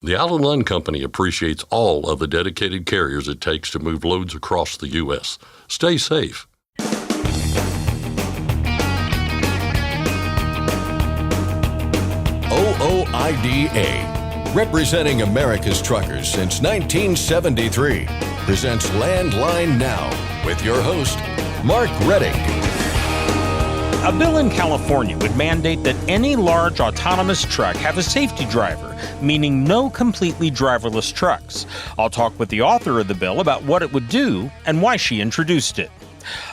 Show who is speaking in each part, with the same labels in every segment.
Speaker 1: The Allen Line Company appreciates all of the dedicated carriers it takes to move loads across the U.S. Stay safe.
Speaker 2: OOIDA, representing America's truckers since 1973, presents Landline Now with your host, Mark Redding.
Speaker 3: A bill in California would mandate that any large autonomous truck have a safety driver, meaning no completely driverless trucks. I'll talk with the author of the bill about what it would do and why she introduced it.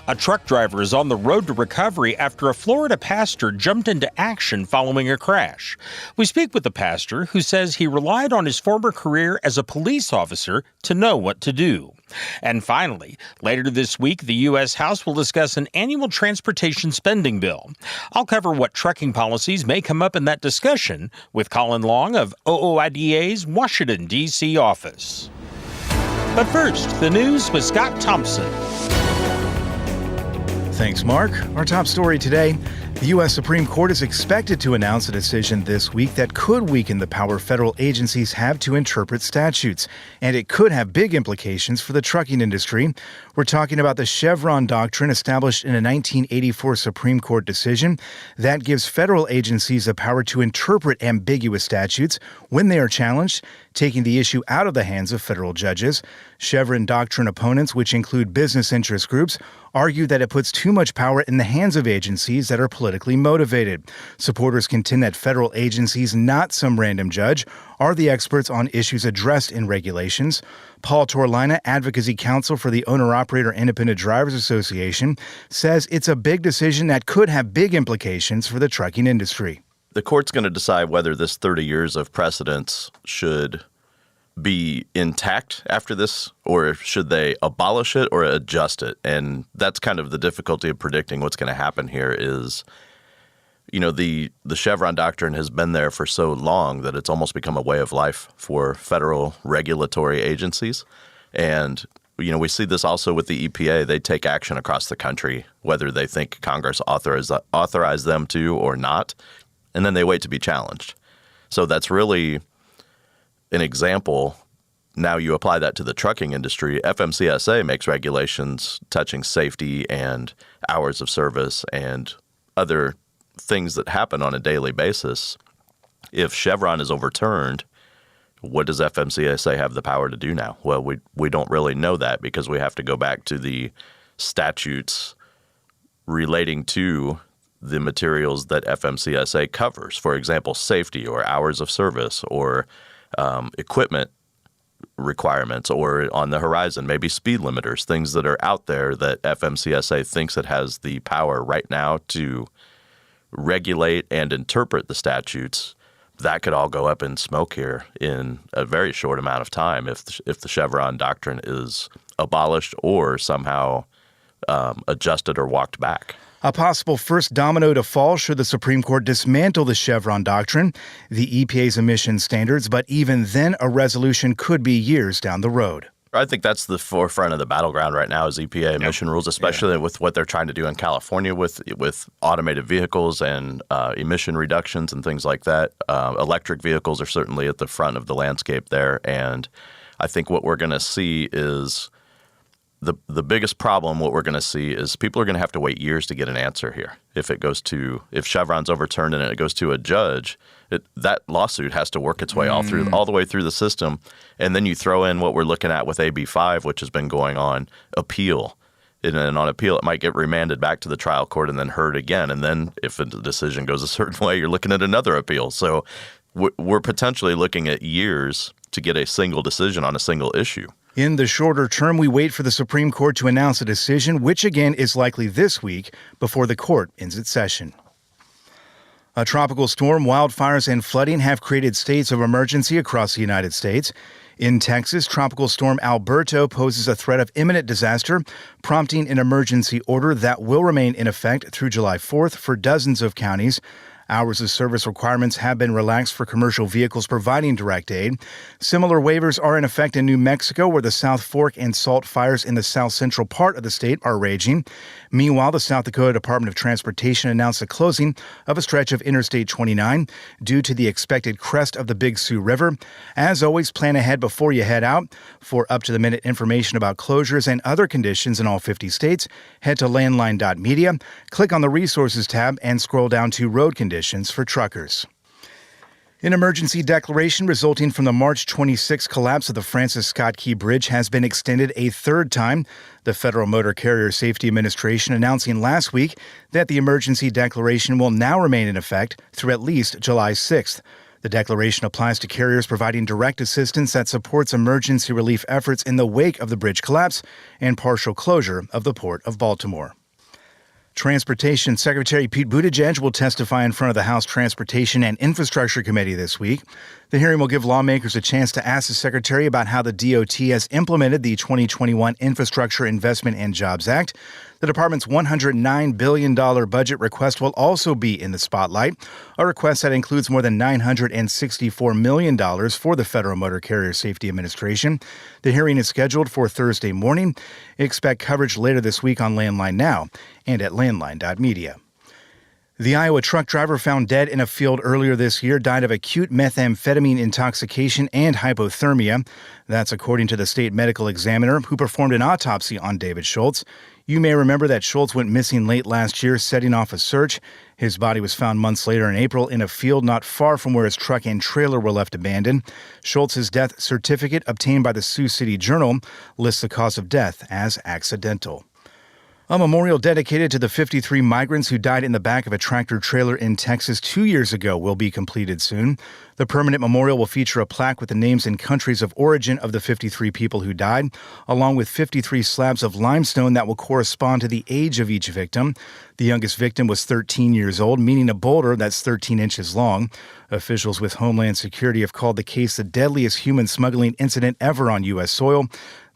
Speaker 3: A truck driver is on the road to recovery after a Florida pastor jumped into action following a crash. We speak with the pastor, who says he relied on his former career as a police officer to know what to do. And finally, later this week, the U.S. House will discuss an annual transportation spending bill. I'll cover what trucking policies may come up in that discussion with Colin Long of OOIDA's Washington, D.C. office. But first, the news with Scott Thompson.
Speaker 4: Thanks, Mark. Our top story today. The U.S. Supreme Court is expected to announce a decision this week that could weaken the power federal agencies have to interpret statutes, and it could have big implications for the trucking industry. We're talking about the Chevron doctrine established in a 1984 Supreme Court decision that gives federal agencies the power to interpret ambiguous statutes when they are challenged, taking the issue out of the hands of federal judges. Chevron doctrine opponents, which include business interest groups, argue that it puts too much power in the hands of agencies that are politically motivated. Supporters contend that federal agencies, not some random judge, are the experts on issues addressed in regulations. Paul Torlina, advocacy counsel for the Owner-Operator Independent Drivers Association, says it's a big decision that could have big implications for the trucking industry.
Speaker 5: The court's going to decide whether this 30 years of precedence should be intact after this, or should they abolish it or adjust it? And that's kind of the difficulty of predicting what's going to happen here is, you know, the Chevron doctrine has been there for so long that it's almost become a way of life for federal regulatory agencies. And, you know, we see this also with the EPA. They take action across the country, whether they think Congress authorized them to or not, and then they wait to be challenged. So that's really an example. Now you apply that to the trucking industry. FMCSA makes regulations touching safety and hours of service and other things that happen on a daily basis. If Chevron is overturned, what does FMCSA have the power to do now? Well, we don't really know that because we have to go back to the statutes relating to the materials that FMCSA covers. For example, safety or hours of service or equipment requirements, or on the horizon, maybe speed limiters, things that are out there that FMCSA thinks it has the power right now to regulate and interpret the statutes. That could all go up in smoke here in a very short amount of time if the Chevron doctrine is abolished or somehow adjusted or walked back.
Speaker 4: A possible first domino to fall should the Supreme Court dismantle the Chevron doctrine, the EPA's emission standards, but even then a resolution could be years down the road.
Speaker 5: I think that's the forefront of the battleground right now is EPA emission rules, especially with what they're trying to do in California with automated vehicles and emission reductions and things like that. Electric vehicles are certainly at the front of the landscape there, and I think what we're going to see is the biggest problem. What we're going to see is people are going to have to wait years to get an answer here. If Chevron's overturned and it goes to a judge, that lawsuit has to work its way all the way through the system. And then you throw in what we're looking at with AB 5, which has been going on, appeal. And then on appeal, it might get remanded back to the trial court and then heard again. And then if the decision goes a certain way, you're looking at another appeal. So we're potentially looking at years to get a single decision on a single issue.
Speaker 4: In the shorter term, we wait for the Supreme Court to announce a decision, which again is likely this week before the court ends its session. A tropical storm, wildfires, and flooding have created states of emergency across the United States. In Texas, Tropical Storm Alberto poses a threat of imminent disaster, prompting an emergency order that will remain in effect through July 4th for dozens of counties. Hours of service requirements have been relaxed for commercial vehicles providing direct aid. Similar waivers are in effect in New Mexico, where the South Fork and Salt fires in the south central part of the state are raging. Meanwhile, the South Dakota Department of Transportation announced the closing of a stretch of Interstate 29 due to the expected crest of the Big Sioux River. As always, plan ahead before you head out. For up-to-the-minute information about closures and other conditions in all 50 states, head to landline.media, click on the Resources tab, and scroll down to Road Conditions for truckers. An emergency declaration resulting from the March 26 collapse of the Francis Scott Key Bridge has been extended a third time. The Federal Motor Carrier Safety Administration announcing last week that the emergency declaration will now remain in effect through at least July 6th. The declaration applies to carriers providing direct assistance that supports emergency relief efforts in the wake of the bridge collapse and partial closure of the Port of Baltimore. Transportation Secretary Pete Buttigieg will testify in front of the House Transportation and Infrastructure Committee this week. The hearing will give lawmakers a chance to ask the Secretary about how the DOT has implemented the 2021 Infrastructure Investment and Jobs Act. The department's $109 billion budget request will also be in the spotlight, a request that includes more than $964 million for the Federal Motor Carrier Safety Administration. The hearing is scheduled for Thursday morning. Expect coverage later this week on Landline Now and at landline.media. The Iowa truck driver found dead in a field earlier this year died of acute methamphetamine intoxication and hypothermia. That's according to the state medical examiner who performed an autopsy on David Schultz. You may remember that Schultz went missing late last year, setting off a search. His body was found months later in April in a field not far from where his truck and trailer were left abandoned. Schultz's death certificate, obtained by the Sioux City Journal, lists the cause of death as accidental. A memorial dedicated to the 53 migrants who died in the back of a tractor-trailer in Texas 2 years ago will be completed soon. The permanent memorial will feature a plaque with the names and countries of origin of the 53 people who died, along with 53 slabs of limestone that will correspond to the age of each victim. The youngest victim was 13 years old, meaning a boulder that's 13 inches long. Officials with Homeland Security have called the case the deadliest human smuggling incident ever on U.S. soil.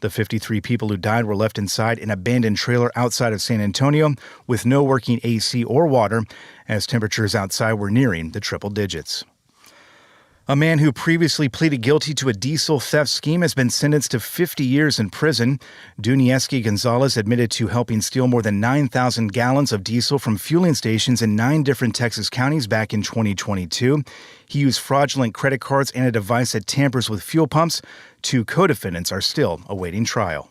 Speaker 4: The 53 people who died were left inside an abandoned trailer outside of San Antonio with no working AC or water, as temperatures outside were nearing the triple digits. A man who previously pleaded guilty to a diesel theft scheme has been sentenced to 50 years in prison. Dunieski Gonzalez admitted to helping steal more than 9,000 gallons of diesel from fueling stations in 9 different Texas counties back in 2022. He used fraudulent credit cards and a device that tampers with fuel pumps. 2 co-defendants are still awaiting trial.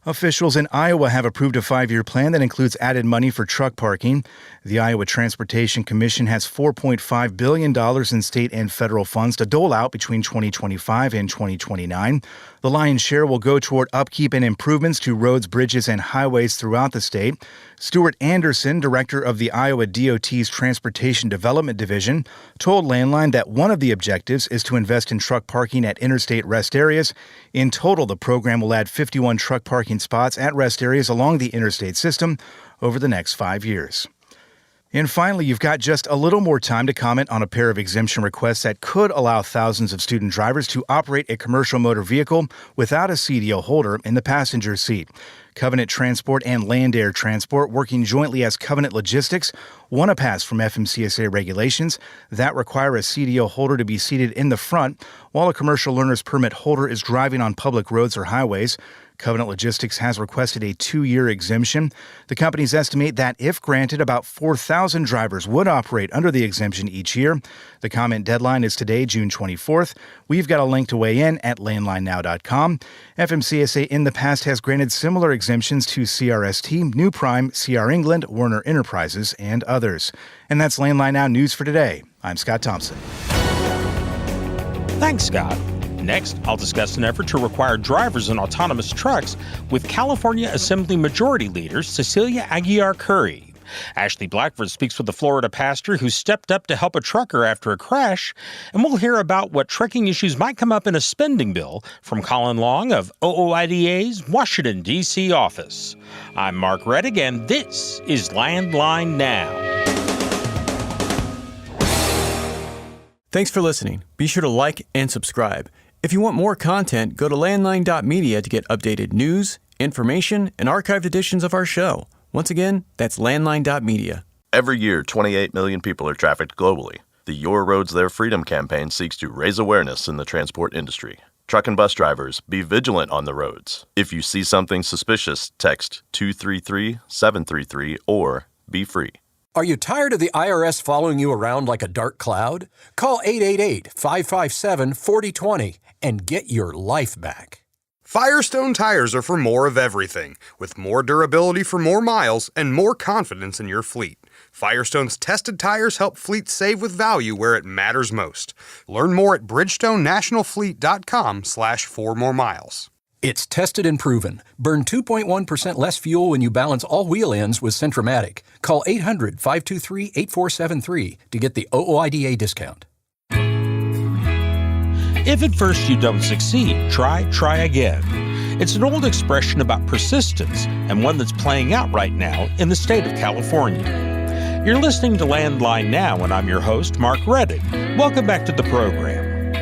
Speaker 4: Officials in Iowa have approved a 5-year plan that includes added money for truck parking. The Iowa Transportation Commission has $4.5 billion in state and federal funds to dole out between 2025 and 2029. The lion's share will go toward upkeep and improvements to roads, bridges, and highways throughout the state. Stuart Anderson, director of the Iowa DOT's Transportation Development Division, told Landline that one of the objectives is to invest in truck parking at interstate rest areas. In total, the program will add 51 truck parking spots at rest areas along the interstate system over the next 5 years. And finally, you've got just a little more time to comment on a pair of exemption requests that could allow thousands of student drivers to operate a commercial motor vehicle without a CDL holder in the passenger seat. Covenant Transport and Land Air Transport, working jointly as Covenant Logistics, won a pass from FMCSA regulations that require a CDL holder to be seated in the front while a commercial learner's permit holder is driving on public roads or highways. Covenant Logistics has requested a 2-year exemption. The companies estimate that, if granted, about 4,000 drivers would operate under the exemption each year. The comment deadline is today, June 24th. We've got a link to weigh in at landlinenow.com. FMCSA in the past has granted similar exemptions to CRST, New Prime, CR England, Werner Enterprises, and others. And that's Landline Now News for today. I'm Scott Thompson.
Speaker 3: Thanks, Scott. Next, I'll discuss an effort to require drivers in autonomous trucks with California Assembly Majority Leader Cecilia Aguiar Curry. Ashley Blackford speaks with a Florida pastor who stepped up to help a trucker after a crash, and we'll hear about what trucking issues might come up in a spending bill from Colin Long of OOIDA's Washington, D.C. office. I'm Mark Reddick, and this is Landline Now.
Speaker 6: Thanks for listening. Be sure to like and subscribe. If you want more content, go to landline.media to get updated news, information, and archived editions of our show. Once again, that's landline.media.
Speaker 5: Every year, 28 million people are trafficked globally. The Your Roads, Their Freedom campaign seeks to raise awareness in the transport industry. Truck and bus drivers, be vigilant on the roads. If you see something suspicious, text 233-733 or be free.
Speaker 7: Are you tired of the IRS following you around like a dark cloud? Call 888-557-4020 and get your life back.
Speaker 8: Firestone tires are for more of everything, with more durability for more miles and more confidence in your fleet. Firestone's tested tires help fleets save with value where it matters most. Learn more at bridgestonenationalfleet.com/4moremiles.
Speaker 7: It's tested and proven. Burn 2.1% less fuel when you balance all wheel ends with Centromatic. Call 800-523-8473 to get the OOIDA discount.
Speaker 3: If at first you don't succeed, try again. It's an old expression about persistence and one that's playing out right now in the state of California. You're listening to Landline Now, and I'm your host, Mark Reddick. Welcome back to the program.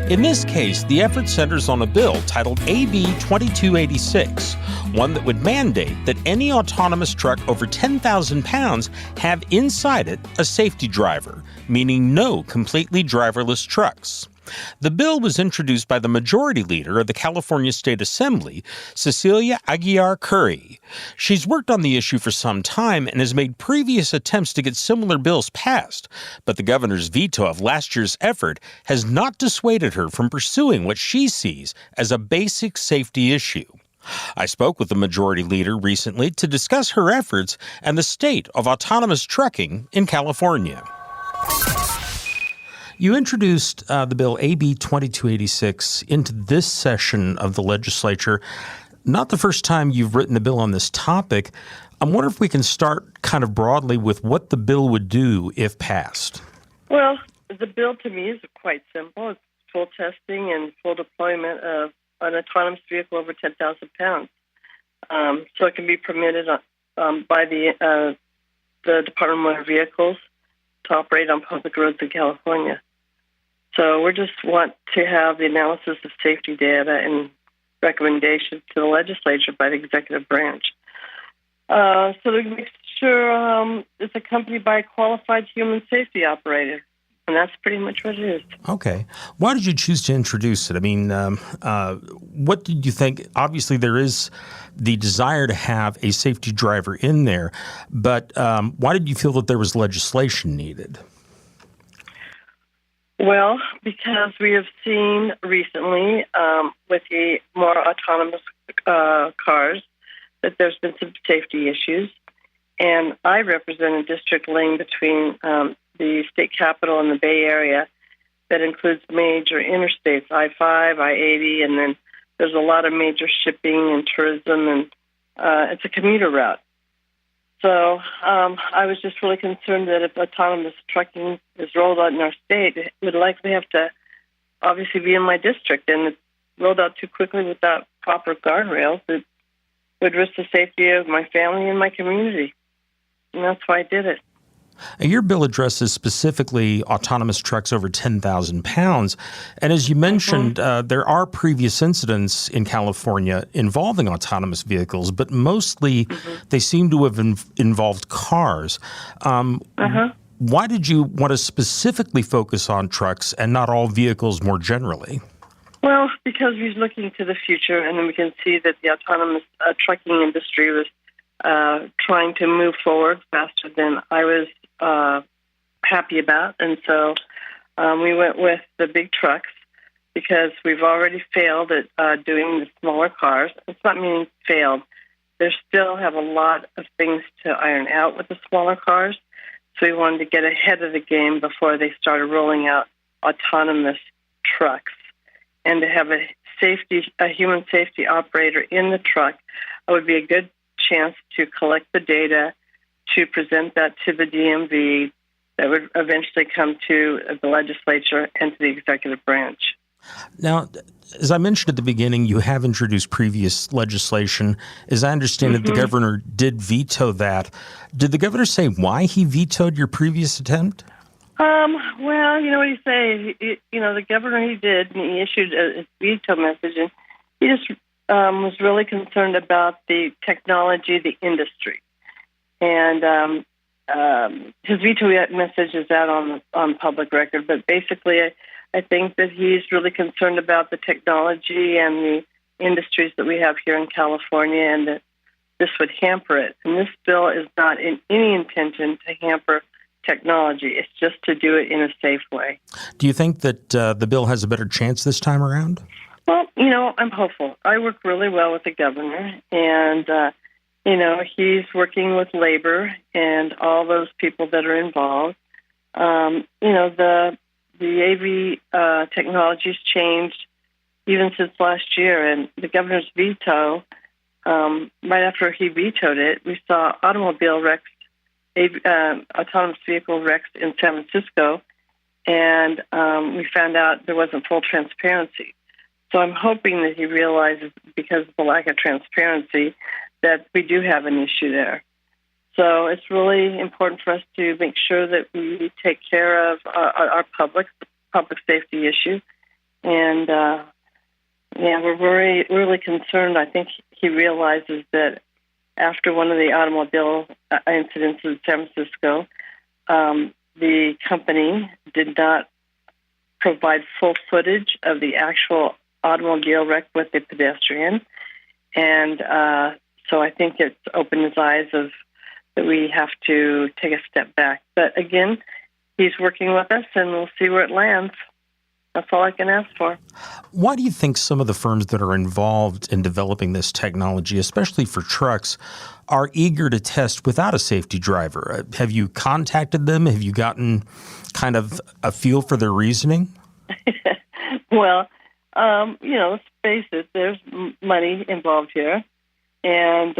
Speaker 3: In this case, the effort centers on a bill titled AB 2286, one that would mandate that any autonomous truck over 10,000 pounds have inside it a safety driver, meaning no completely driverless trucks. The bill was introduced by the majority leader of the California State Assembly, Cecilia Aguilar Curry. She's worked on the issue for some time and has made previous attempts to get similar bills passed, but the governor's veto of last year's effort has not dissuaded her from pursuing what she sees as a basic safety issue. I spoke with the majority leader recently to discuss her efforts and the state of autonomous trucking in California. You introduced the bill AB 2286 into this session of the legislature. Not the first time you've written a bill on this topic. I'm wondering if we can start kind of broadly with what the bill would do if passed.
Speaker 9: Well, the bill to me is quite simple. It's full testing and full deployment of an autonomous vehicle over 10,000 pounds. So it can be permitted by the Department of Motor Vehicles to operate on public roads in California. So we just want to have the analysis of safety data and recommendations to the legislature by the executive branch. So to make sure it's accompanied by a qualified human safety operator. And that's pretty much what it is.
Speaker 3: Okay. Why did you choose to introduce it? I mean, what did you think? Obviously, there is the desire to have a safety driver in there, but why did you feel that there was legislation needed?
Speaker 9: Well, because we have seen recently with the more autonomous cars that there's been some safety issues. And I represent a district laying between the state capital and the Bay Area that includes major interstates, I-5, I-80, and then there's a lot of major shipping and tourism, and it's a commuter route. So I was just really concerned that if autonomous trucking is rolled out in our state, it would likely have to obviously be in my district, and it's rolled out too quickly without proper guardrails. It would risk the safety of my family and my community, and that's why I did it.
Speaker 3: Your bill addresses specifically autonomous trucks over 10,000 pounds. And as you mentioned, there are previous incidents in California involving autonomous vehicles, but mostly they seem to have involved cars. Why did you want to specifically focus on trucks and not all vehicles more generally?
Speaker 9: Well, because we're looking to the future, and we can see that the autonomous trucking industry was trying to move forward faster than I was happy about. And so we went with the big trucks because we've already failed at doing the smaller cars. It's not meaning failed. They still have a lot of things to iron out with the smaller cars. So we wanted to get ahead of the game before they started rolling out autonomous trucks. And to have a human safety operator in the truck would be a good chance to collect the data, to present that to the DMV, that would eventually come to the legislature and to the executive branch.
Speaker 3: Now, as I mentioned at the beginning, you have introduced previous legislation. As I understand it, the governor did veto that. Did the governor say why he vetoed your previous attempt?
Speaker 9: Well, you know what he say? The governor, he did, and he issued a veto message, and he just was really concerned about the technology, the industry. And his veto message is out on public record, but basically I think that he's really concerned about the technology and the industries that we have here in California, and that this would hamper it. And this bill is not in any intention to hamper technology. It's just to do it in a safe way.
Speaker 3: Do you think that the bill has a better chance this time around?
Speaker 9: Well, I'm hopeful. I work really well with the governor, and, he's working with labor and all those people that are involved. The AV technology's changed even since last year, and the governor's veto, right after he vetoed it, we saw automobile wrecks, autonomous vehicle wrecks in San Francisco, and we found out there wasn't full transparency. So I'm hoping that he realizes, because of the lack of transparency, that we do have an issue there. So it's really important for us to make sure that we take care of our public safety issue. And, we're really concerned. I think he realizes that after one of the automobile incidents in San Francisco, the company did not provide full footage of the actual automobile wreck with the pedestrian. And so I think it's opened his eyes that we have to take a step back. But again, he's working with us, and we'll see where it lands. That's all I can ask for.
Speaker 3: Why do you think some of the firms that are involved in developing this technology, especially for trucks, are eager to test without a safety driver? Have you contacted them? Have you gotten kind of a feel for their reasoning?
Speaker 9: Well, let's face it, there's money involved here. And,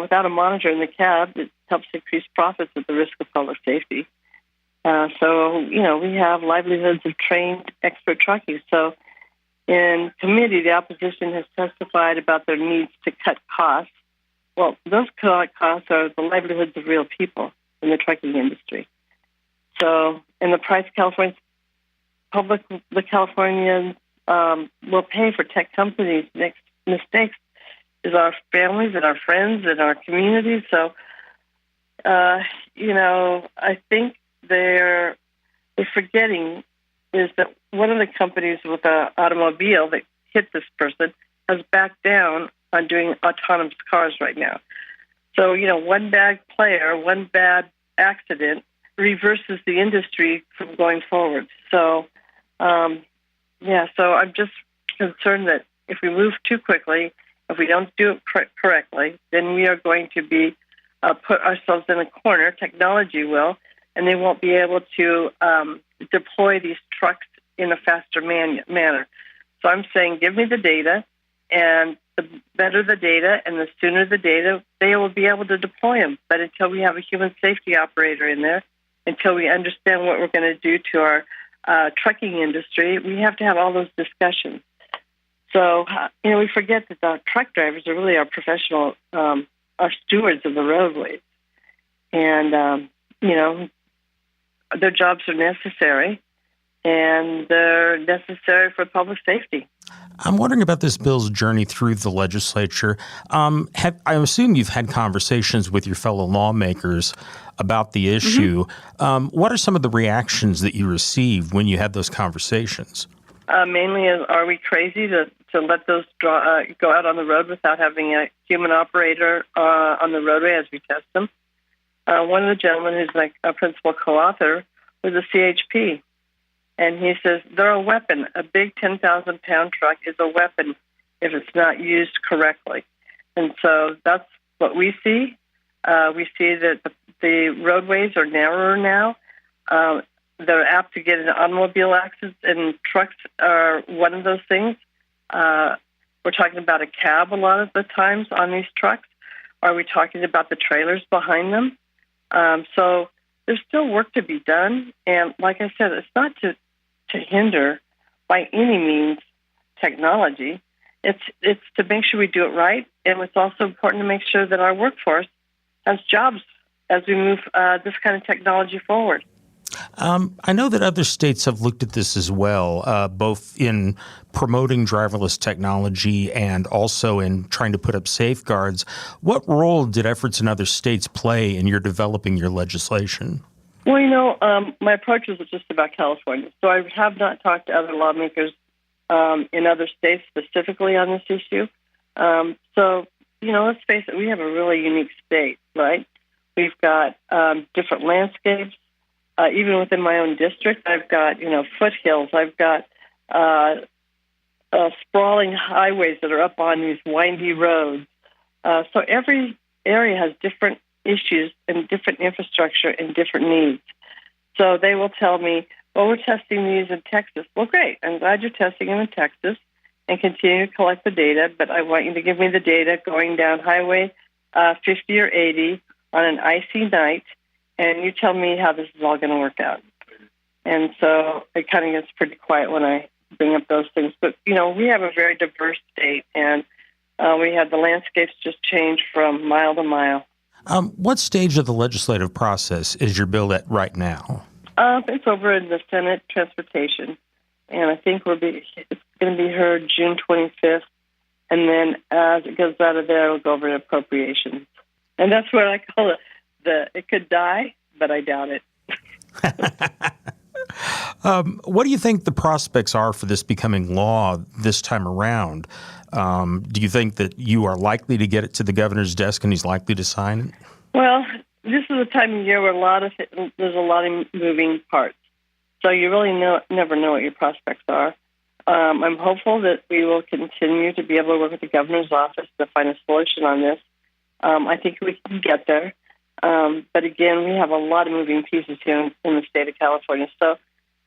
Speaker 9: without a monitor in the cab, it helps increase profits at the risk of public safety. We have livelihoods of trained expert truckies. So in committee, the opposition has testified about their needs to cut costs. Well, those costs are the livelihoods of real people in the trucking industry. So, and the price the Californians will pay for tech companies' next mistakes is our families and our friends and our communities. So, I think they're forgetting is that one of the companies with an automobile that hit this person has backed down on doing autonomous cars right now. So, one bad player, one bad accident reverses the industry from going forward. So, so I'm just concerned that if we move too quickly, if we don't do it correctly, then we are going to be put ourselves in a corner. Technology will, and they won't be able to deploy these trucks in a faster manner. So I'm saying, give me the data, and the better the data and the sooner the data, they will be able to deploy them. But until we have a human safety operator in there, until we understand what we're going to do to our trucking industry, we have to have all those discussions. So, we forget that the truck drivers are really our professional, our stewards of the roadways. And, their jobs are necessary, and they're necessary for public safety.
Speaker 3: I'm wondering about this bill's journey through the legislature. I assume you've had conversations with your fellow lawmakers about the issue. Mm-hmm. What are some of the reactions that you received when you had those conversations?
Speaker 9: Mainly, are we crazy to let those go out on the road without having a human operator on the roadway as we test them? One of the gentlemen who's like a principal co-author was a CHP. And he says, they're a weapon. A big 10,000-pound truck is a weapon if it's not used correctly. And so that's what we see. We see that the roadways are narrower now. They're apt to get into automobile accidents, and trucks are one of those things. We're talking about a cab a lot of the times on these trucks. Are we talking about the trailers behind them? So there's still work to be done. And like I said, it's not to hinder by any means technology. It's to make sure we do it right, and it's also important to make sure that our workforce has jobs as we move this kind of technology forward.
Speaker 3: I know that other states have looked at this as well, both in promoting driverless technology and also in trying to put up safeguards. What role did efforts in other states play in your developing your legislation?
Speaker 9: Well, my approach was just about California. So I have not talked to other lawmakers in other states specifically on this issue. Let's face it, we have a really unique state, right? We've got different landscapes. Even within my own district, I've got, foothills. I've got sprawling highways that are up on these windy roads. So every area has different issues and different infrastructure and different needs. So they will tell me, well, we're testing these in Texas. Well, great. I'm glad you're testing them in Texas and continue to collect the data, but I want you to give me the data going down Highway 50 or 80 on an icy night, and you tell me how this is all going to work out. And so it kind of gets pretty quiet when I bring up those things. But, we have a very diverse state, and we have the landscapes just change from mile to mile.
Speaker 3: What stage of the legislative process is your bill at right now?
Speaker 9: It's over in the Senate Transportation, and I think it's going to be heard June 25th, and then as it goes out of there, it'll go over to appropriations. And that's what I call it. It could die, but I doubt it.
Speaker 3: What do you think the prospects are for this becoming law this time around? Do you think that you are likely to get it to the governor's desk and he's likely to sign it?
Speaker 9: Well, this is a time of year where there's a lot of moving parts. So you really never know what your prospects are. I'm hopeful that we will continue to be able to work with the governor's office to find a solution on this. I think we can get there. But again, we have a lot of moving pieces here in the state of California. So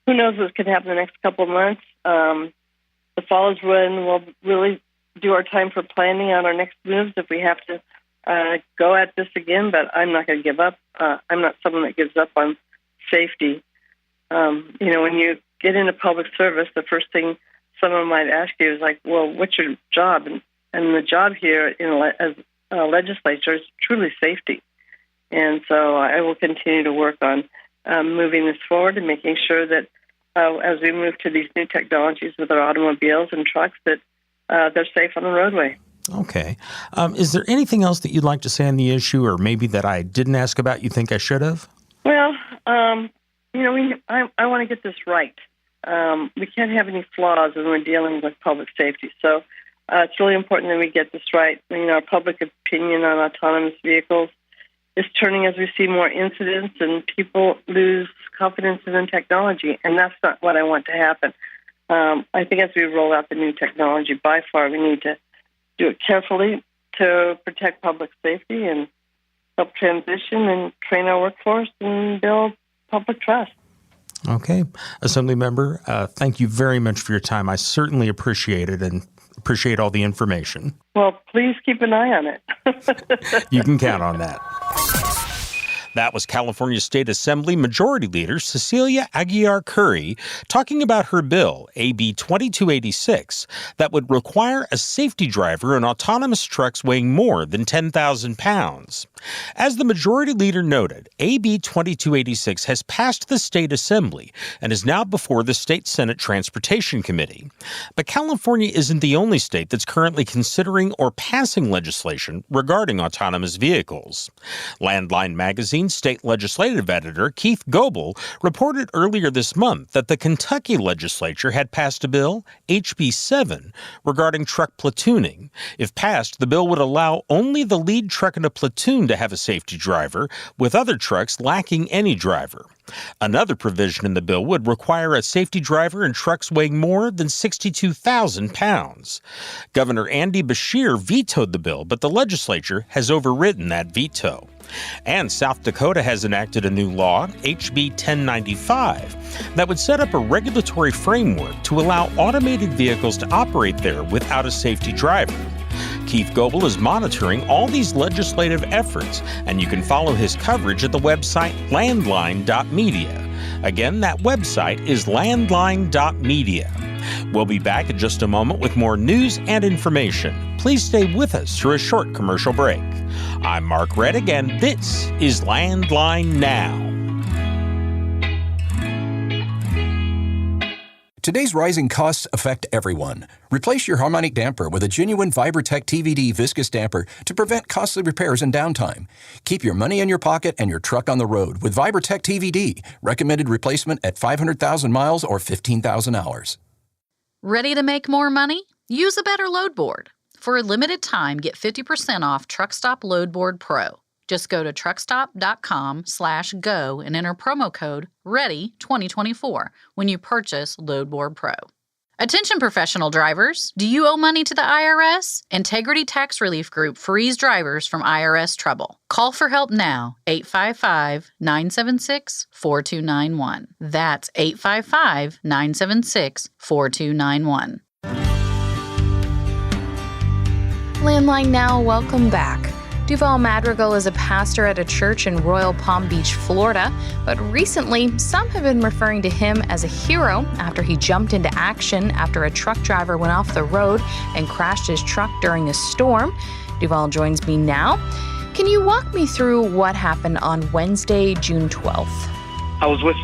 Speaker 9: who knows what could happen in the next couple of months. The fall is when we'll really do our time for planning on our next moves if we have to go at this again. But I'm not going to give up. I'm not someone that gives up on safety. When you get into public service, the first thing someone might ask you is like, well, what's your job? And the job here as a legislature is truly safety. And so I will continue to work on moving this forward and making sure that as we move to these new technologies with our automobiles and trucks, that they're safe on the roadway.
Speaker 3: Okay. Is there anything else that you'd like to say on the issue, or maybe that I didn't ask about you think I should have?
Speaker 9: Well, I want to get this right. We can't have any flaws when we're dealing with public safety. So it's really important that we get this right. Our public opinion on autonomous vehicles is turning as we see more incidents and people lose confidence in technology, and that's not what I want to happen. I think as we roll out the new technology, by far we need to do it carefully to protect public safety and help transition and train our workforce and build public trust.
Speaker 3: Okay. Assemblymember, thank you very much for your time. I certainly appreciate it and appreciate all the information.
Speaker 9: Well, please keep an eye on it.
Speaker 3: You can count on that. That was California State Assembly Majority Leader Cecilia Aguilar Curry talking about her bill, AB 2286, that would require a safety driver in autonomous trucks weighing more than 10,000 pounds. As the Majority Leader noted, AB 2286 has passed the State Assembly and is now before the State Senate Transportation Committee. But California isn't the only state that's currently considering or passing legislation regarding autonomous vehicles. Landline Magazine State Legislative Editor Keith Goebel reported earlier this month that the Kentucky legislature had passed a bill, HB 7, regarding truck platooning. If passed, the bill would allow only the lead truck in a platoon to have a safety driver, with other trucks lacking any driver. Another provision in the bill would require a safety driver in trucks weighing more than 62,000 pounds. Governor Andy Beshear vetoed the bill, but the legislature has overridden that veto. And South Dakota has enacted a new law, HB 1095, that would set up a regulatory framework to allow automated vehicles to operate there without a safety driver. Keith Goebel is monitoring all these legislative efforts, and you can follow his coverage at the website landline.media. Again, that website is landline.media. We'll be back in just a moment with more news and information. Please stay with us through a short commercial break. I'm Mark Reddick, and this is Landline Now.
Speaker 7: Today's rising costs affect everyone. Replace your harmonic damper with a genuine ViberTech TVD viscous damper to prevent costly repairs and downtime. Keep your money in your pocket and your truck on the road with ViberTech TVD. Recommended replacement at 500,000 miles or 15,000 hours.
Speaker 10: Ready to make more money? Use a better load board. For a limited time, get 50% off TruckStop Load Board Pro. Just go to truckstop.com/go and enter promo code READY2024 when you purchase Load Board Pro. Attention professional drivers, do you owe money to the IRS? Integrity Tax Relief Group frees drivers from IRS trouble. Call for help now, 855-976-4291. That's 855-976-4291.
Speaker 11: Landline Now, welcome back. Duval Madrigal is a pastor at a church in Royal Palm Beach, Florida, but recently some have been referring to him as a hero after he jumped into action after a truck driver went off the road and crashed his truck during a storm. Duval joins me now. Can you walk me through what happened on Wednesday, June 12th?
Speaker 12: I was with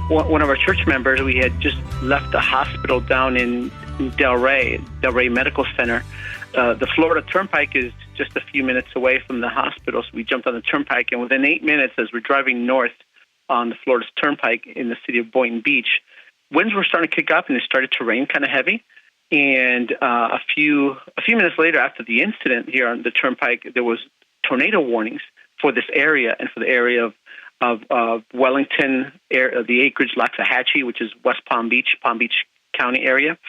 Speaker 12: one of our church members. We had just left the hospital down in Delray Medical Center. The Florida Turnpike is just a few minutes away from the hospital, so we jumped on the Turnpike, and within 8 minutes, as we're driving north on the Florida Turnpike in the city of Boynton Beach, winds were starting to kick up, and it started to rain kind of heavy. And a few minutes later, after the incident here on the Turnpike, there was tornado warnings for this area and for the area of Wellington, the acreage Loxahatchee, which is West Palm Beach County area.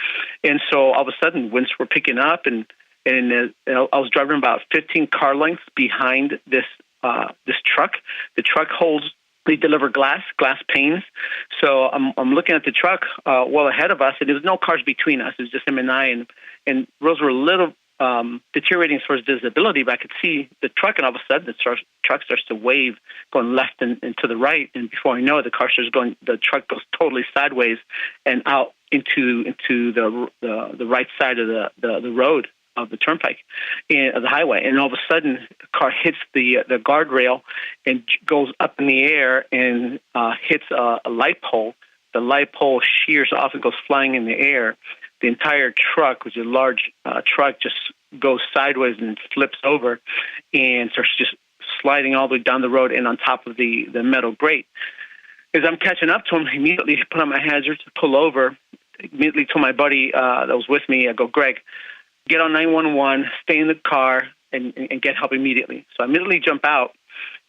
Speaker 12: And so all of a sudden, winds were picking up, and I was driving about 15 car lengths behind this truck. The truck they deliver glass panes. So I'm looking at the truck well ahead of us, and there was no cars between us. It was just him and I, and roads were a little deteriorating as far as visibility, but I could see the truck, and all of a sudden the truck starts to wave, going left and to the right, and before I know it, the truck goes totally sideways and out into the right side of the road of the turnpike, of the highway, and all of a sudden the car hits the guardrail and goes up in the air and hits a light pole. The light pole shears off and goes flying in the air. The entire truck, which is a large truck, just goes sideways and flips over and starts just sliding all the way down the road and on top of the metal grate. As I'm catching up to him, I immediately put on my hazards to pull over. Immediately told my buddy that was with me, I go, Greg, get on 911, stay in the car, and get help immediately. So I immediately jump out,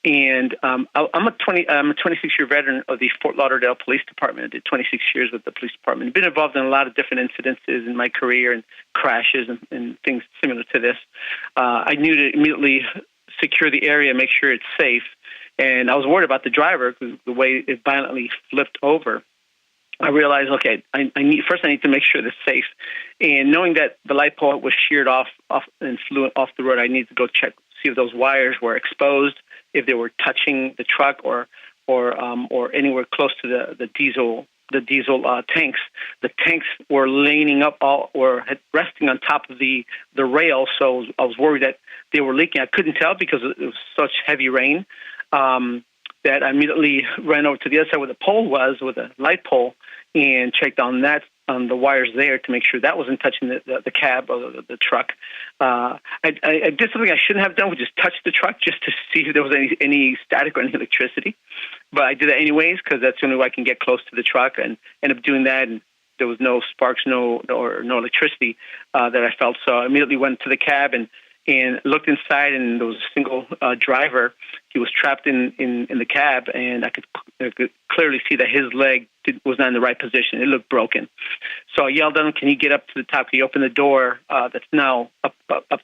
Speaker 12: and I'm a 26-year veteran of the Fort Lauderdale Police Department. I did 26 years with the police department. I've been involved in a lot of different incidences in my career and crashes and things similar to this. I knew to immediately secure the area, make sure it's safe, and I was worried about the driver because the way it violently flipped over. I realized, okay, I need to make sure it's safe. And knowing that the light pole was sheared off and flew off the road, I need to go check, see if those wires were exposed, if they were touching the truck or anywhere close to the diesel tanks. The tanks were leaning up resting on top of the rail, so I was worried that they were leaking. I couldn't tell because it was such heavy rain. That I immediately ran over to the other side where the pole was, with a light pole, and checked on the wires there to make sure that wasn't touching the cab or the truck. I did something I shouldn't have done, which is touch the truck just to see if there was any static or any electricity. But I did that anyways because that's the only way I can get close to the truck, and ended up doing that. And there was no sparks, no electricity that I felt. So I immediately went to the cab and looked inside, and there was a single driver. He was trapped in the cab, and I could clearly see that his leg was not in the right position. It looked broken. So I yelled at him, can you get up to the top? Can you open the door that's now up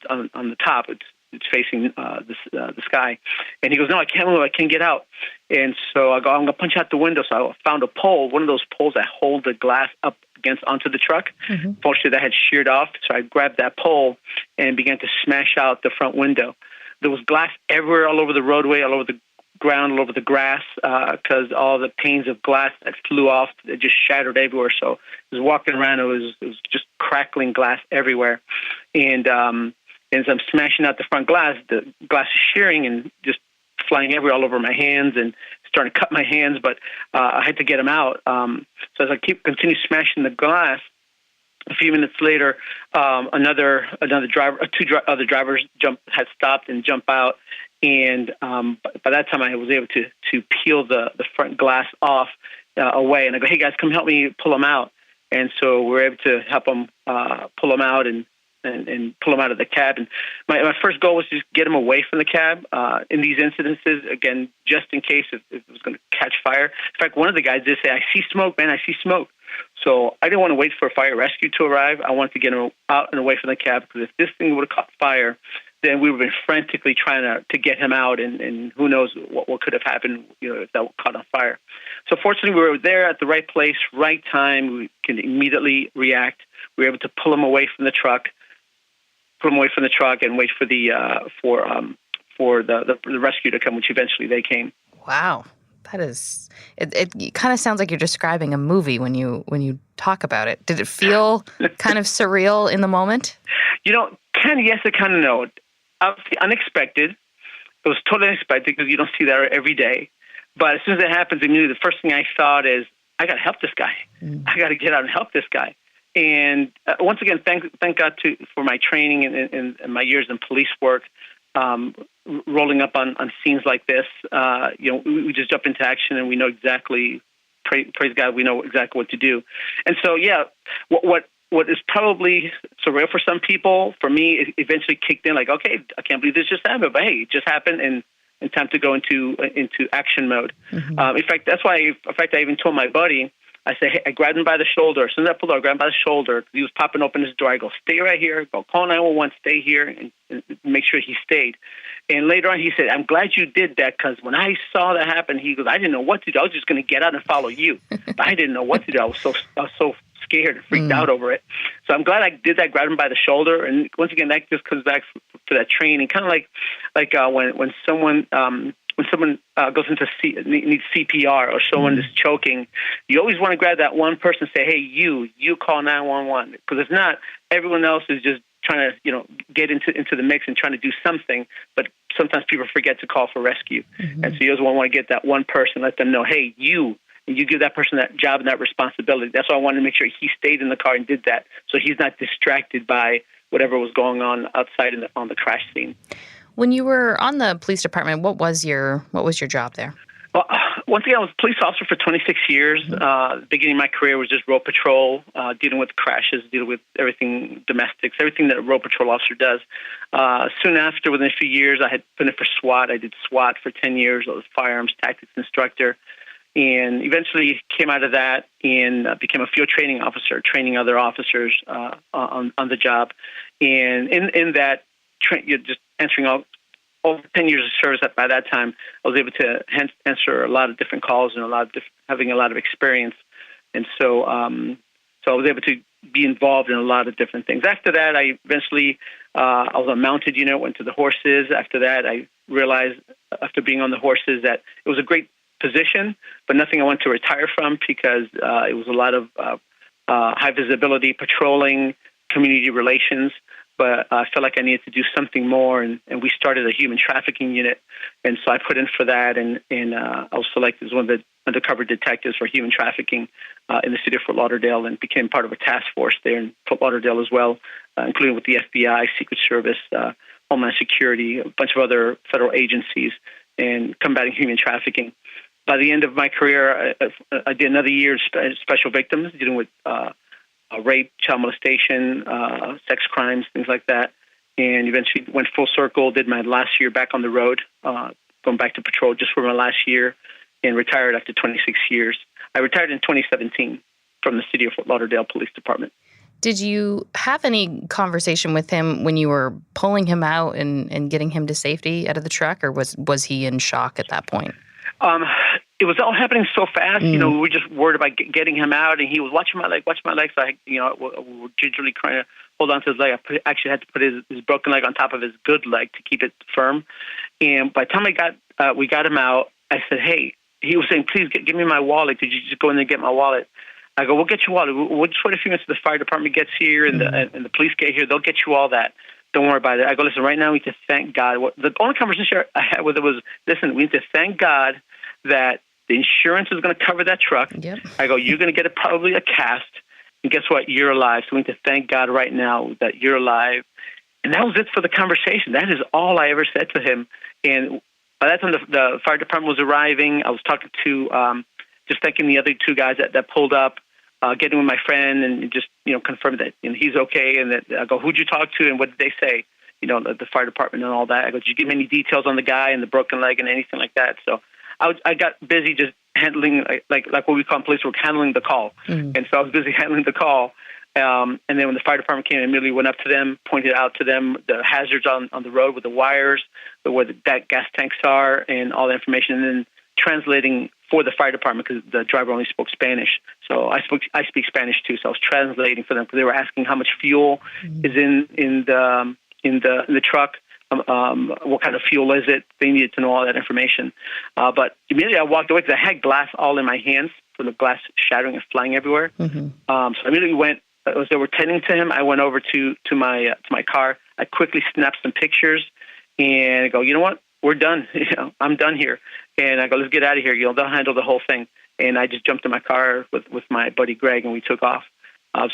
Speaker 12: on the top? It's facing the sky. And he goes, no, I can't move. I can't get out. And so I go, I'm going to punch out the window. So I found a pole, one of those poles that hold the glass up onto the truck. Mm-hmm. Fortunately, that had sheared off. So I grabbed that pole and began to smash out the front window. There was glass everywhere, all over the roadway, all over the ground, all over the grass, because all the panes of glass that flew off, it just shattered everywhere. So I was walking around, it was just crackling glass everywhere. And as I'm smashing out the front glass, the glass is shearing and just flying everywhere, all over my hands, and starting to cut my hands, but I had to get him out. So as I continue smashing the glass, a few minutes later, another driver, other drivers had stopped and jumped out, and by that time I was able to peel the front glass off away. And I go, "Hey guys, come help me pull him out." And so we're able to help him pull him out and pull him out of the cab. And my first goal was to get him away from the cab. In these incidences, again, just in case if it was going to catch fire. In fact, one of the guys did say, "I see smoke, man, I see smoke." So I didn't want to wait for a fire rescue to arrive. I wanted to get him out and away from the cab, because if this thing would have caught fire, then we would have been frantically trying to get him out, and who knows what could have happened, if that caught on fire. So fortunately, we were there at the right place, right time. We can immediately react. We were able to pull him away from the truck, and wait for the rescue to come, which eventually they came.
Speaker 11: Wow. That is, it kind of sounds like you're describing a movie when you talk about it. Did it feel kind of surreal in the moment?
Speaker 12: Kind of yes and kind of no. Obviously unexpected. It was totally unexpected because you don't see that every day. But as soon as it happens, immediately the first thing I thought is, I got to help this guy. I got to get out and help this guy. And once again, thank God for my training and my years in police work. Rolling up on scenes like this, we just jump into action, and we know exactly. Praise God, we know exactly what to do. And so, yeah, what is probably surreal for some people, for me, it eventually kicked in. Like, okay, I can't believe this just happened, but hey, it just happened, and time to go into action mode. Mm-hmm. In fact, that's why. I even told my buddy. I said, hey, I grabbed him by the shoulder. As soon as I pulled out, I grabbed him by the shoulder. He was popping open his door. I go, stay right here. Go call 911. Stay here, and make sure he stayed. And later on, he said, I'm glad you did that, because when I saw that happen, he goes, I didn't know what to do. I was just going to get out and follow you. But I didn't know what to do. I was so scared and freaked out over it. So I'm glad I did that, grabbed him by the shoulder. And once again, that just comes back to that training, kind of like when someone goes into needs CPR, or someone is choking, you always want to grab that one person and say, hey, you call 911. Because if not, everyone else is just trying to, get into the mix and trying to do something. But sometimes people forget to call for rescue. Mm-hmm. And so you always want to get that one person, let them know, hey, you give that person that job and that responsibility. That's why I wanted to make sure he stayed in the car and did that, so he's not distracted by whatever was going on outside on the crash scene.
Speaker 11: When you were on the police department, what was your job there?
Speaker 12: Well, once again, I was a police officer for 26 years. The beginning of my career was just road patrol, dealing with crashes, dealing with everything domestics, everything that a road patrol officer does. Soon after, within a few years, I had been in for SWAT. I did SWAT for 10 years. I was a firearms tactics instructor, and eventually came out of that and became a field training officer, training other officers on the job. And in that, just answering all over 10 years of service. By that time, I was able to answer a lot of different calls and having a lot of experience. And so I was able to be involved in a lot of different things. After that, I eventually, I was on mounted unit, went to the horses. After that, I realized, after being on the horses, that it was a great position, but nothing I wanted to retire from, because it was a lot of high visibility patrolling, community relations. But I felt like I needed to do something more, and we started a human trafficking unit. And so I put in for that, and I was selected as one of the undercover detectives for human trafficking in the city of Fort Lauderdale, and became part of a task force there in Fort Lauderdale as well, including with the FBI, Secret Service, Homeland Security, a bunch of other federal agencies, and combating human trafficking. By the end of my career, I did another year of special victims, dealing with rape, child molestation, sex crimes, things like that. And eventually went full circle, did my last year back on the road, going back to patrol just for my last year, and retired after 26 years. I retired in 2017 from the City of Fort Lauderdale Police Department.
Speaker 11: Did you have any conversation with him when you were pulling him out and getting him to safety out of the truck, or was he in shock at that point?
Speaker 12: It was all happening so fast. We were just worried about getting him out, and he was watching my leg. So I, we're gingerly trying to hold on to his leg. I actually had to put his broken leg on top of his good leg to keep it firm. And by the time we got him out, I said, "Hey," he was saying, "Please give me my wallet. Could you just go in there and get my wallet?" I go, "We'll get your wallet. We'll just wait a few minutes till the fire department gets here and the police get here. They'll get you all that. Don't worry about it." I go, "Listen, right now we need to thank God." The only conversation I had with it was, "Listen, we need to thank God that the insurance is going to cover that truck.
Speaker 11: Yep.
Speaker 12: I go, you're going to get probably a cast. And guess what? You're alive. So we need to thank God right now that you're alive. And that was it for the conversation. That is all I ever said to him. And by that time, the fire department was arriving. I was talking to, just thanking the other two guys that pulled up, getting with my friend and just, confirm that he's okay. And that I go, who'd you talk to and what did they say? The fire department and all that. I go, did you give me any details on the guy and the broken leg and anything like that? So I got busy just handling, like what we call in police work, handling the call. Mm. And so I was busy handling the call. And then when the fire department came, I immediately went up to them, pointed out to them the hazards on the road with the wires, where that gas tanks are, and all the information, and then translating for the fire department because the driver only spoke Spanish. So I speak Spanish too, so I was translating for them because they were asking how much fuel is in the truck. What kind of fuel is it? They needed to know all that information. But immediately I walked away because I had glass all in my hands from the glass shattering and flying everywhere. Mm-hmm. So I immediately went, as they were tending to him, I went over to my car. I quickly snapped some pictures and I go, you know what? We're done. I'm done here. And I go, let's get out of here. They'll handle the whole thing. And I just jumped in my car with my buddy Greg and we took off.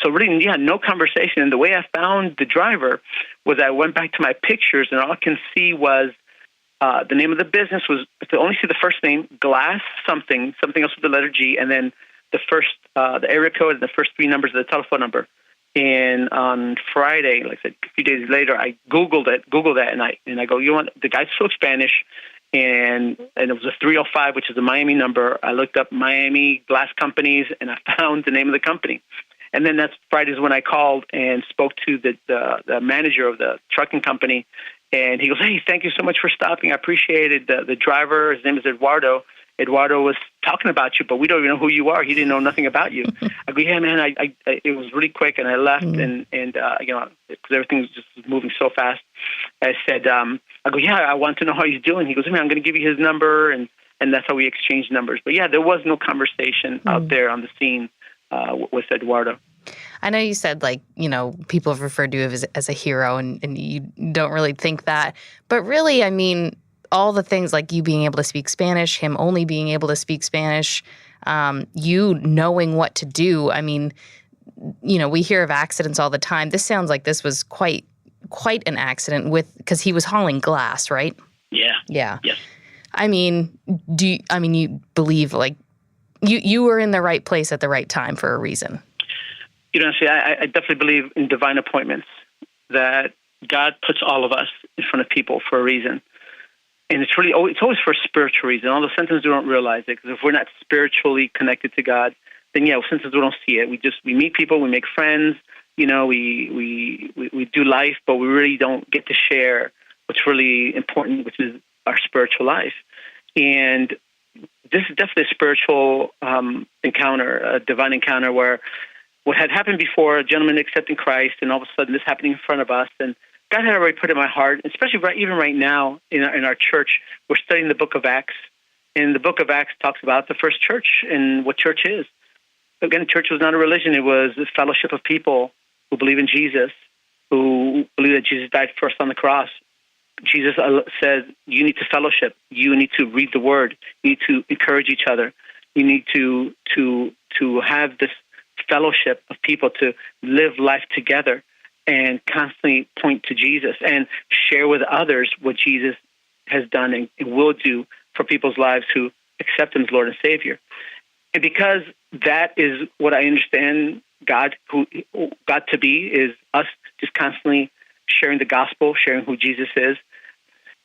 Speaker 12: So really, no conversation. And the way I found the driver was I went back to my pictures, and all I can see was the name of the business was, I could only see the first name, Glass something else with the letter G, and then the area code and the first three numbers of the telephone number. And on Friday, like I said, a few days later, I Googled that, and I go, you know what? The guy spoke Spanish, and it was a 305, which is a Miami number. I looked up Miami glass companies, and I found the name of the company. And then that's Fridays when I called and spoke to the manager of the trucking company. And he goes, hey, thank you so much for stopping. I appreciate it. The driver, his name is Eduardo. Eduardo was talking about you, but we don't even know who you are. He didn't know nothing about you. I go, yeah, man, it was really quick. And I left and because everything was just moving so fast. I said, I go, yeah, I want to know how he's doing. He goes, man, I'm going to give you his number. And that's how we exchanged numbers. But yeah, there was no conversation out there on the scene with Eduardo.
Speaker 11: I know you said, people have referred to you as a hero, and you don't really think that. But really, I mean, all the things like you being able to speak Spanish, him only being able to speak Spanish, you knowing what to do. I mean, we hear of accidents all the time. This sounds like this was quite an accident because he was hauling glass, right?
Speaker 12: Yeah.
Speaker 11: Yeah.
Speaker 12: Yes.
Speaker 11: I mean, you believe you were in the right place at the right time for a reason?
Speaker 12: See, I definitely believe in divine appointments, that God puts all of us in front of people for a reason. And it's always for a spiritual reason. Although sometimes we don't realize it, because if we're not spiritually connected to God, then sometimes we don't see it. We meet people, we make friends, we do life, but we really don't get to share what's really important, which is our spiritual life. And this is definitely a spiritual encounter, a divine encounter, where what had happened before, a gentleman accepting Christ, and all of a sudden this happening in front of us, and God had already put in my heart, especially even right now in our church, we're studying the book of Acts, and the book of Acts talks about the first church and what church is. Again, church was not a religion. It was a fellowship of people who believe in Jesus, who believe that Jesus died for us on the cross. Jesus said, you need to fellowship. You need to read the word. You need to encourage each other. You need to have this fellowship of people to live life together and constantly point to Jesus and share with others what Jesus has done and will do for people's lives who accept him as Lord and Savior. And because that is what I understand God to be, is us just constantly sharing the gospel, sharing who Jesus is.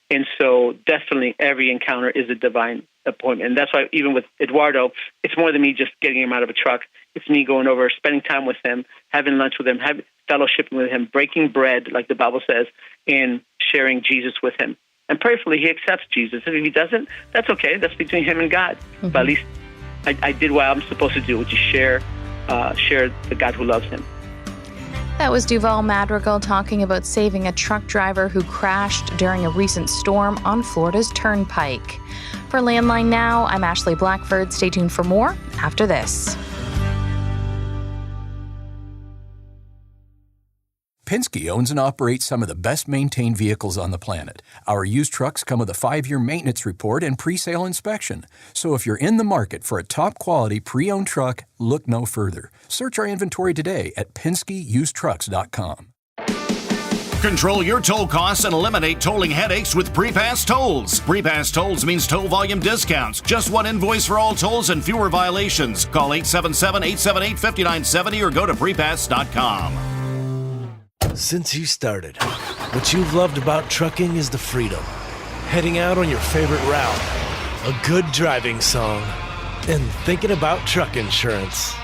Speaker 12: And so definitely every encounter is a divine appointment. And that's why even with Eduardo, it's more than me just getting him out of a truck. It's me going over, spending time with him, having lunch with him, having fellowshipping with him, breaking bread, like the Bible says, and sharing Jesus with him. And prayerfully, he accepts Jesus. If he doesn't, that's okay. That's between him and God. Mm-hmm. But at least I did what I'm supposed to do, which is share the God who loves him.
Speaker 11: That was Duval Madrigal talking about saving a truck driver who crashed during a recent storm on Florida's Turnpike. For Landline Now, I'm Ashley Blackford. Stay tuned for more after this.
Speaker 7: Penske owns and operates some of the best-maintained vehicles on the planet. Our used trucks come with a 5-year maintenance report and pre-sale inspection. So if you're in the market for a top-quality pre-owned truck, look no further. Search our inventory today at PenskeUsedTrucks.com.
Speaker 13: Control your toll costs and eliminate tolling headaches with Prepass Tolls. Prepass Tolls means toll volume discounts. Just one invoice for all tolls and fewer violations. Call 877-878-5970 or go to Prepass.com.
Speaker 14: Since you started, what you've loved about trucking is the freedom. Heading out on your favorite route, a good driving song, and thinking about truck insurance.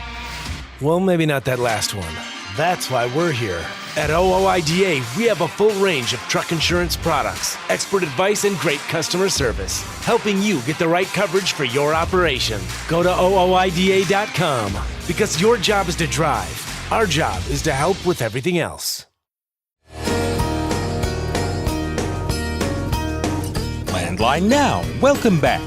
Speaker 14: Well, maybe not that last one. That's why we're here. At OOIDA, we have a full range of truck insurance products, expert advice, and great customer service, helping you get the right coverage for your operation. Go to OOIDA.com, because your job is to drive. Our job is to help with everything else.
Speaker 3: Landline Now. Welcome back.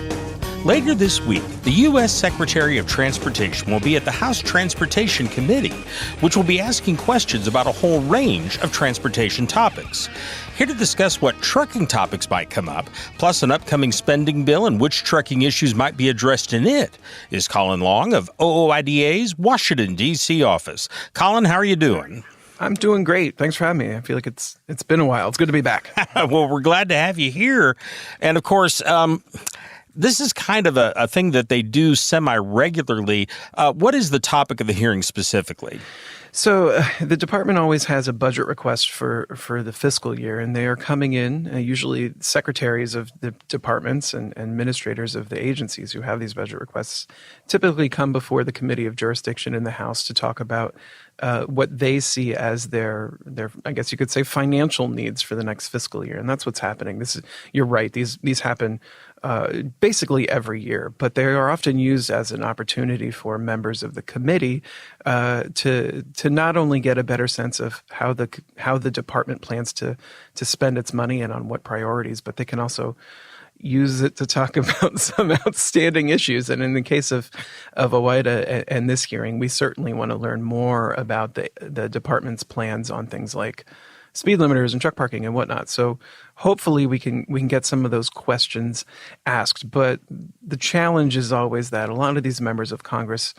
Speaker 3: Later this week, the U.S. Secretary of Transportation will be at the House Transportation Committee, which will be asking questions about a whole range of transportation topics. Here to discuss what trucking topics might come up, plus an upcoming spending bill and which trucking issues might be addressed in it, is Colin Long of OOIDA's Washington, D.C. office. Colin, how are you doing?
Speaker 15: I'm doing great. Thanks for having me. I feel like it's been a while. It's good to be back.
Speaker 3: Well, we're glad to have you here. And of course, this is kind of a thing that they do semi-regularly. What is the topic of the hearing specifically?
Speaker 15: So the department always has a budget request for the fiscal year, and they are coming in, usually secretaries of the departments and administrators of the agencies who have these budget requests typically come before the Committee of Jurisdiction in the House to talk about what they see as their, I guess you could say, financial needs for the next fiscal year. And that's what's happening. You're right. These happen basically every year, but they are often used as an opportunity for members of the committee to not only get a better sense of how the department plans to spend its money and on what priorities, but they can also use it to talk about some outstanding issues. And in the case of OOIDA and this hearing, we certainly want to learn more about the department's plans on things like speed limiters and truck parking and whatnot. So hopefully we can get some of those questions asked. But the challenge is always that a lot of these members of Congress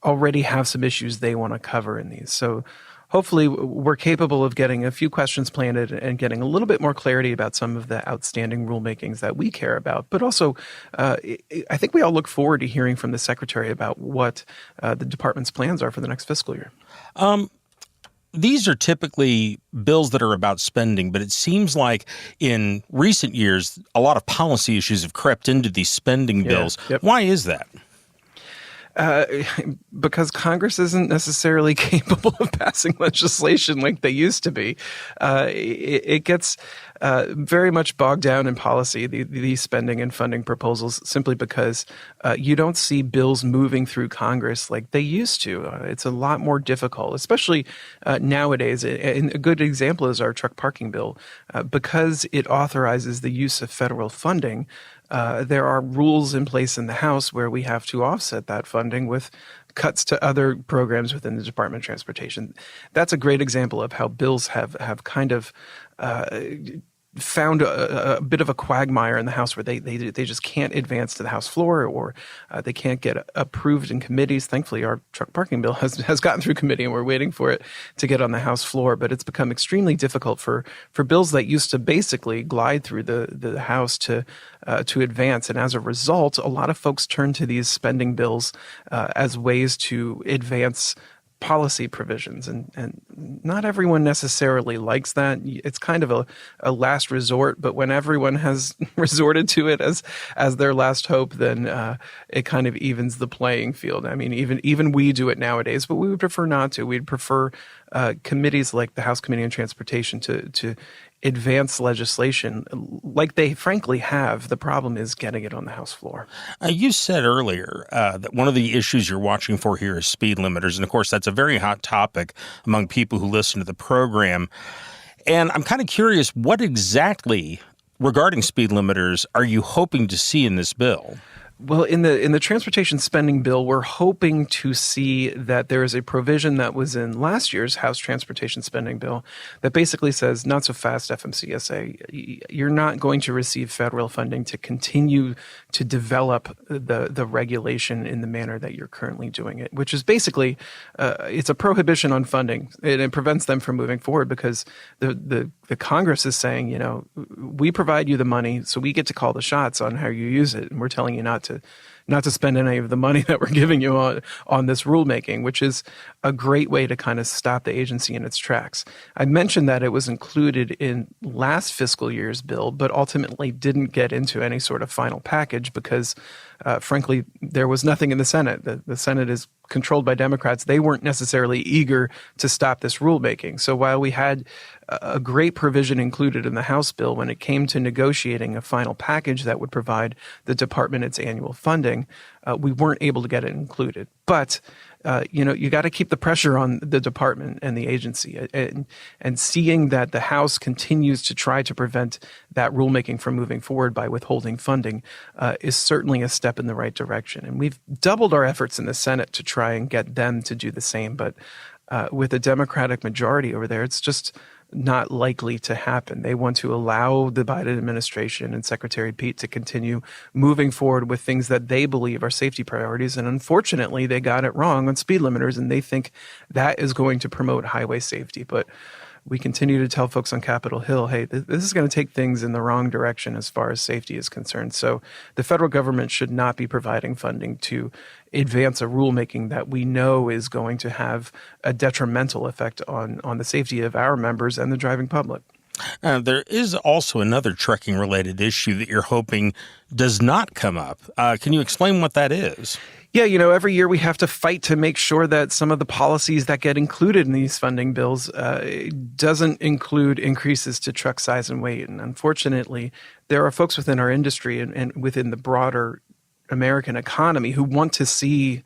Speaker 15: already have some issues they want to cover in these. So hopefully we're capable of getting a few questions planted and getting a little bit more clarity about some of the outstanding rulemakings that we care about. But also, I think we all look forward to hearing from the Secretary about what the department's plans are for the next fiscal year.
Speaker 3: These are typically bills that are about spending, but it seems like in recent years, a lot of policy issues have crept into these spending bills.
Speaker 15: Yep.
Speaker 3: Why is that?
Speaker 15: Because Congress isn't necessarily capable of passing legislation like they used to be. It gets very much bogged down in policy, these spending and funding proposals, simply because you don't see bills moving through Congress like they used to. It's a lot more difficult, especially nowadays. And a good example is our truck parking bill. Because it authorizes the use of federal funding, there are rules in place in the House where we have to offset that funding with cuts to other programs within the Department of Transportation. That's a great example of how bills have kind of found a bit of a quagmire in the House where they just can't advance to the House floor, or they can't get approved in committees. Thankfully, our truck parking bill has gotten through committee, and we're waiting for it to get on the House floor. But it's become extremely difficult for bills that used to basically glide through the House to advance. And as a result, a lot of folks turn to these spending bills as ways to advance policy provisions, and not everyone necessarily likes that. It's kind of a last resort, but when everyone has resorted to it as their last hope, then it kind of evens the playing field. I mean, even we do it nowadays, but we would prefer not to. We'd prefer committees like the House Committee on Transportation to advance legislation like they frankly have. The problem is getting it on the House floor.
Speaker 3: You said earlier that one of the issues you're watching for here is speed limiters. And of course, that's a very hot topic among people who listen to the program. And I'm kind of curious, what exactly regarding speed limiters are you hoping to see in this bill?
Speaker 15: Well, in the transportation spending bill, we're hoping to see that there is a provision that was in last year's House transportation spending bill that basically says, not so fast, FMCSA, you're not going to receive federal funding to continue to develop the regulation in the manner that you're currently doing it, which is basically, it's a prohibition on funding. It prevents them from moving forward because the Congress is saying, we provide you the money, so we get to call the shots on how you use it, and we're telling you not to spend any of the money that we're giving you on this rulemaking, which is a great way to kind of stop the agency in its tracks. I mentioned that it was included in last fiscal year's bill, but ultimately didn't get into any sort of final package because, frankly, there was nothing in the Senate. The Senate is controlled by Democrats. They weren't necessarily eager to stop this rulemaking. So while we had a great provision included in the House bill, when it came to negotiating a final package that would provide the department its annual funding, we weren't able to get it included. But you got to keep the pressure on the department and the agency, and seeing that the House continues to try to prevent that rulemaking from moving forward by withholding funding is certainly a step in the right direction. And we've doubled our efforts in the Senate to try and get them to do the same. But with a Democratic majority over there, it's just not likely to happen. They want to allow the Biden administration and Secretary Pete to continue moving forward with things that they believe are safety priorities. And unfortunately, they got it wrong on speed limiters, and they think that is going to promote highway safety. But we continue to tell folks on Capitol Hill, hey, this is going to take things in the wrong direction as far as safety is concerned. So the federal government should not be providing funding to advance a rulemaking that we know is going to have a detrimental effect on the safety of our members and the driving public.
Speaker 3: There is also another trucking-related issue that you're hoping does not come up. Can you explain what that is?
Speaker 15: Yeah, every year we have to fight to make sure that some of the policies that get included in these funding bills doesn't include increases to truck size and weight. And unfortunately, there are folks within our industry and within the broader American economy who want to see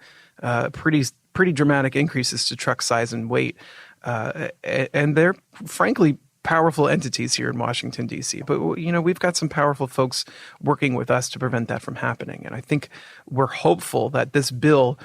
Speaker 15: pretty dramatic increases to truck size and weight. And they're frankly powerful entities here in Washington, D.C. But, we've got some powerful folks working with us to prevent that from happening. And I think we're hopeful that this bill,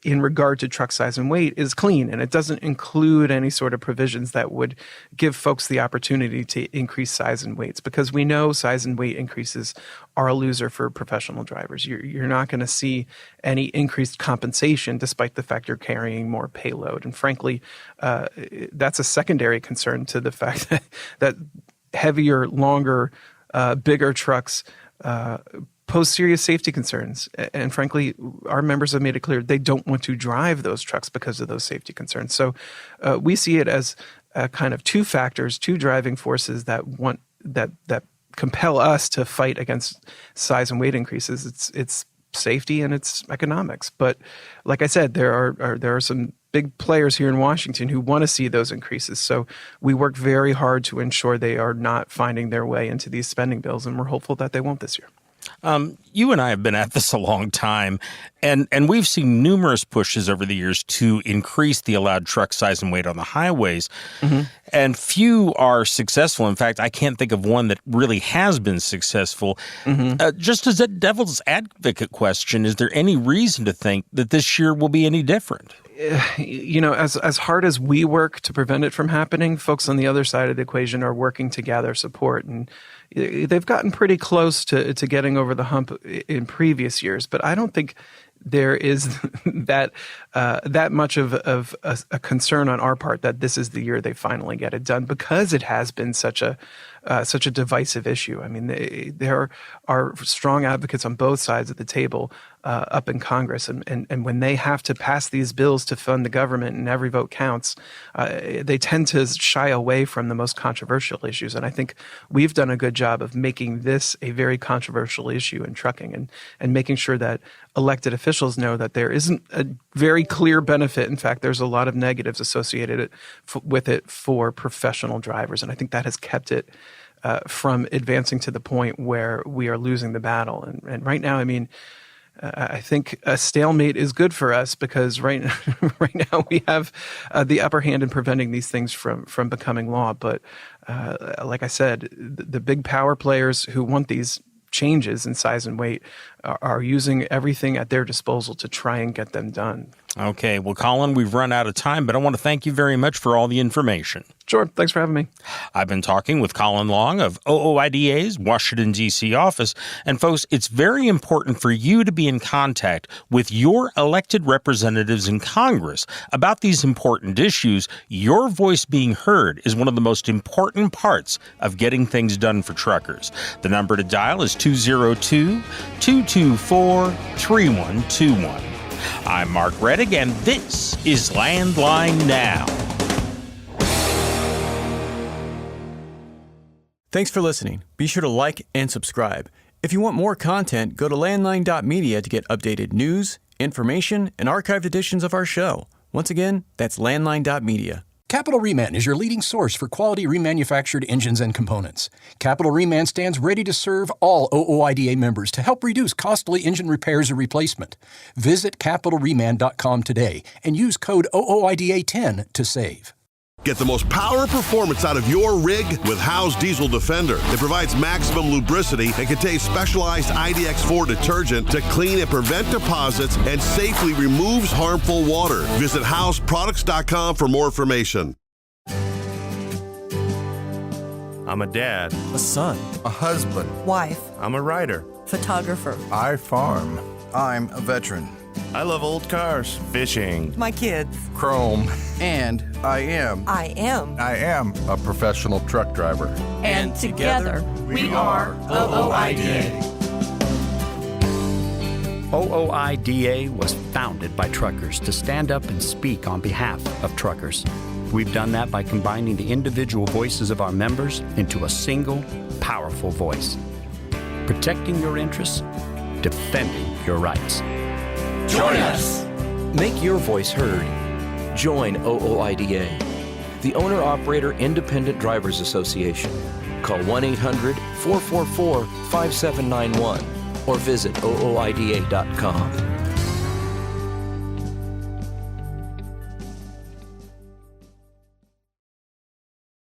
Speaker 15: in regard to truck size and weight, is clean, and it doesn't include any sort of provisions that would give folks the opportunity to increase size and weights, because we know size and weight increases are a loser for professional drivers. You're not going to see any increased compensation despite the fact you're carrying more payload. And frankly, that's a secondary concern to the fact that heavier, longer, bigger trucks pose serious safety concerns. And frankly, our members have made it clear they don't want to drive those trucks because of those safety concerns. So we see it as kind of two factors, two driving forces that compel us to fight against size and weight increases. It's safety and it's economics. But like I said, there are some big players here in Washington who want to see those increases. So we work very hard to ensure they are not finding their way into these spending bills, and we're hopeful that they won't this year.
Speaker 3: You and I have been at this a long time, and we've seen numerous pushes over the years to increase the allowed truck size and weight on the highways, and few are successful. In fact, I can't think of one that really has been successful. Just as a devil's advocate question, is there any reason to think that this year will be any different?
Speaker 15: As hard as we work to prevent it from happening, folks on the other side of the equation are working to gather support, and they've gotten pretty close to getting over the hump in previous years. But I don't think there is that much of a concern on our part that this is the year they finally get it done, because it has been such a divisive issue. I mean, there are strong advocates on both sides of the table up in Congress, and when they have to pass these bills to fund the government and every vote counts, they tend to shy away from the most controversial issues. And I think we've done a good job of making this a very controversial issue in trucking, and making sure that elected officials know that there isn't a very clear benefit. In fact, there's a lot of negatives associated with it for professional drivers. And I think that has kept it from advancing to the point where we are losing the battle. And right now, I mean, I think a stalemate is good for us, because right now we have the upper hand in preventing these things from becoming law. But like I said, the big power players who want these changes in size and weight are using everything at their disposal to try and get them done.
Speaker 3: Okay. Well, Colin, we've run out of time, but I want to thank you very much for all the information.
Speaker 15: Sure. Thanks for having me.
Speaker 3: I've been talking with Colin Long of OOIDA's Washington, D.C. office. And folks, it's very important for you to be in contact with your elected representatives in Congress about these important issues. Your voice being heard is one of the most important parts of getting things done for truckers. The number to dial is 202-224-3121. I'm Mark Reddick, and this is Landline Now.
Speaker 6: Thanks for listening. Be sure to like and subscribe. If you want more content, go to landline.media to get updated news, information, and archived editions of our show. Once again, that's landline.media.
Speaker 7: Capital Reman is your leading source for quality remanufactured engines and components. Capital Reman stands ready to serve all OOIDA members to help reduce costly engine repairs or replacement. Visit capitalreman.com today and use code OOIDA10 to save.
Speaker 16: Get the most power and performance out of your rig with Howe's Diesel Defender. It provides maximum lubricity and contains specialized IDX4 detergent to clean and prevent deposits and safely removes harmful water. Visit HowesProducts.com for more information.
Speaker 17: I'm a dad,
Speaker 18: a son,
Speaker 17: a husband,
Speaker 18: wife.
Speaker 17: I'm a writer,
Speaker 18: photographer.
Speaker 19: I farm.
Speaker 20: I'm a veteran.
Speaker 17: I love old cars, fishing,
Speaker 18: my kids,
Speaker 19: chrome,
Speaker 20: and I am
Speaker 19: a professional truck driver.
Speaker 18: And together we are OOIDA.
Speaker 21: OOIDA was founded by truckers to stand up and speak on behalf of truckers. We've done that by combining the individual voices of our members into a single, powerful voice. Protecting your interests, defending your rights.
Speaker 18: Join us!
Speaker 22: Make your voice heard. Join OOIDA, the Owner-Operator Independent Drivers Association. Call 1-800-444-5791 or visit OOIDA.com.